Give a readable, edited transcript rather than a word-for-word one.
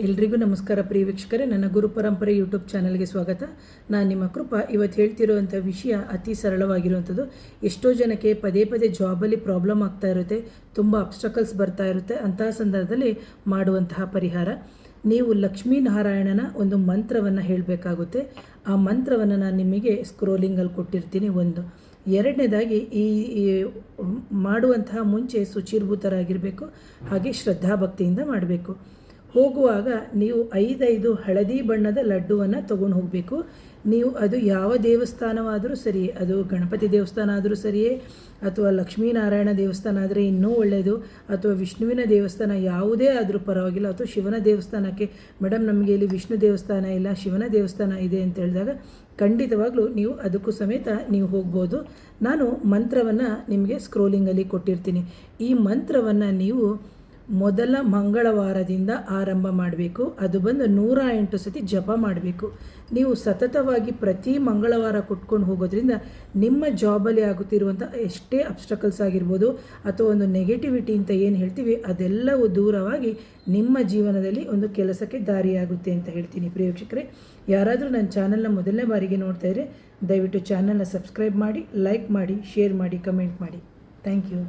ಎಲ್ರಿಗೂ ನಮಸ್ಕಾರ ಪ್ರಿಯ ವೀಕ್ಷಕರೇ, ನನ್ನ ಗುರು ಪರಂಪರೆ ಯೂಟ್ಯೂಬ್ ಚಾನಲ್ಗೆ ಸ್ವಾಗತ. ನಾನು ನಿಮ್ಮ ಕೃಪಾ. ಇವತ್ತು ಹೇಳ್ತಿರುವಂಥ ವಿಷಯ ಅತಿ ಸರಳವಾಗಿರುವಂಥದ್ದು. ಎಷ್ಟೋ ಜನಕ್ಕೆ ಪದೇ ಪದೇ ಜಾಬಲ್ಲಿ ಪ್ರಾಬ್ಲಮ್ ಆಗ್ತಾ ಇರುತ್ತೆ, ತುಂಬ ಅಬ್ಸ್ಟಕಲ್ಸ್ ಬರ್ತಾ ಇರುತ್ತೆ. ಅಂತಹ ಸಂದರ್ಭದಲ್ಲಿ ಮಾಡುವಂತಹ ಪರಿಹಾರ, ನೀವು ಲಕ್ಷ್ಮೀನಾರಾಯಣನ ಒಂದು ಮಂತ್ರವನ್ನು ಹೇಳಬೇಕಾಗುತ್ತೆ. ಆ ಮಂತ್ರವನ್ನು ನಾನು ನಿಮಗೆ ಸ್ಕ್ರೋಲಿಂಗಲ್ಲಿ ಕೊಟ್ಟಿರ್ತೀನಿ. ಒಂದು ಎರಡನೇದಾಗಿ ಈ ಮಾಡುವಂತಹ ಮುಂಚೆ ಶುಚಿರ್ಭೂತರಾಗಿರಬೇಕು, ಹಾಗೆ ಶ್ರದ್ಧಾಭಕ್ತಿಯಿಂದ ಮಾಡಬೇಕು. ಹೋಗುವಾಗ ನೀವು 5 ಹಳದಿ ಬಣ್ಣದ ಲಡ್ಡುವನ್ನು ತೊಗೊಂಡು ಹೋಗಬೇಕು. ನೀವು ಅದು ಯಾವ ದೇವಸ್ಥಾನವಾದರೂ ಸರಿ, ಅದು ಗಣಪತಿ ದೇವಸ್ಥಾನ ಆದರೂ ಸರಿಯೇ, ಅಥವಾ ಲಕ್ಷ್ಮೀನಾರಾಯಣ ದೇವಸ್ಥಾನ ಆದರೆ ಇನ್ನೂ ಒಳ್ಳೆಯದು, ಅಥವಾ ವಿಷ್ಣುವಿನ ದೇವಸ್ಥಾನ ಯಾವುದೇ ಆದರೂ ಪರವಾಗಿಲ್ಲ, ಅಥವಾ ಶಿವನ ದೇವಸ್ಥಾನಕ್ಕೆ ಮೇಡಮ್ ನಮಗೆ ಇಲ್ಲಿ ವಿಷ್ಣು ದೇವಸ್ಥಾನ ಇಲ್ಲ, ಶಿವನ ದೇವಸ್ಥಾನ ಇದೆ ಅಂತ ಹೇಳಿದಾಗ ಖಂಡಿತವಾಗ್ಲೂ ನೀವು ಅದಕ್ಕೂ ಸಮೇತ ನೀವು ಹೋಗ್ಬೋದು. ನಾನು ಮಂತ್ರವನ್ನು ನಿಮಗೆ ಸ್ಕ್ರೋಲಿಂಗಲ್ಲಿ ಕೊಟ್ಟಿರ್ತೀನಿ. ಈ ಮಂತ್ರವನ್ನು ನೀವು ಮೊದಲ ಮಂಗಳವಾರದಿಂದ ಆರಂಭ ಮಾಡಬೇಕು. ಅದು ಬಂದು 108 ಸತಿ ಜಪ ಮಾಡಬೇಕು. ನೀವು ಸತತವಾಗಿ ಪ್ರತಿ ಮಂಗಳವಾರ ಕೊಟ್ಕೊಂಡು ಹೋಗೋದ್ರಿಂದ ನಿಮ್ಮ ಜಾಬಲ್ಲಿ ಆಗುತ್ತಿರುವಂಥ ಎಷ್ಟೇ ಅಬ್ಸ್ಟಕಲ್ಸ್ ಆಗಿರ್ಬೋದು, ಅಥವಾ ಒಂದು ನೆಗೆಟಿವಿಟಿ ಅಂತ ಏನು ಹೇಳ್ತೀವಿ ಅದೆಲ್ಲವೂ ದೂರವಾಗಿ ನಿಮ್ಮ ಜೀವನದಲ್ಲಿ ಒಂದು ಕೆಲಸಕ್ಕೆ ದಾರಿಯಾಗುತ್ತೆ ಅಂತ ಹೇಳ್ತೀನಿ. ಪ್ರಿಯ ವೀಕ್ಷಕರೇ, ಯಾರಾದರೂ ನನ್ನ ಚಾನಲ್ನ ಮೊದಲನೇ ಬಾರಿಗೆ ನೋಡ್ತಾ ಇದ್ದರೆ ದಯವಿಟ್ಟು ಚಾನಲ್ನ ಸಬ್ಸ್ಕ್ರೈಬ್ ಮಾಡಿ, ಲೈಕ್ ಮಾಡಿ, ಶೇರ್ ಮಾಡಿ, ಕಮೆಂಟ್ ಮಾಡಿ. Thank you.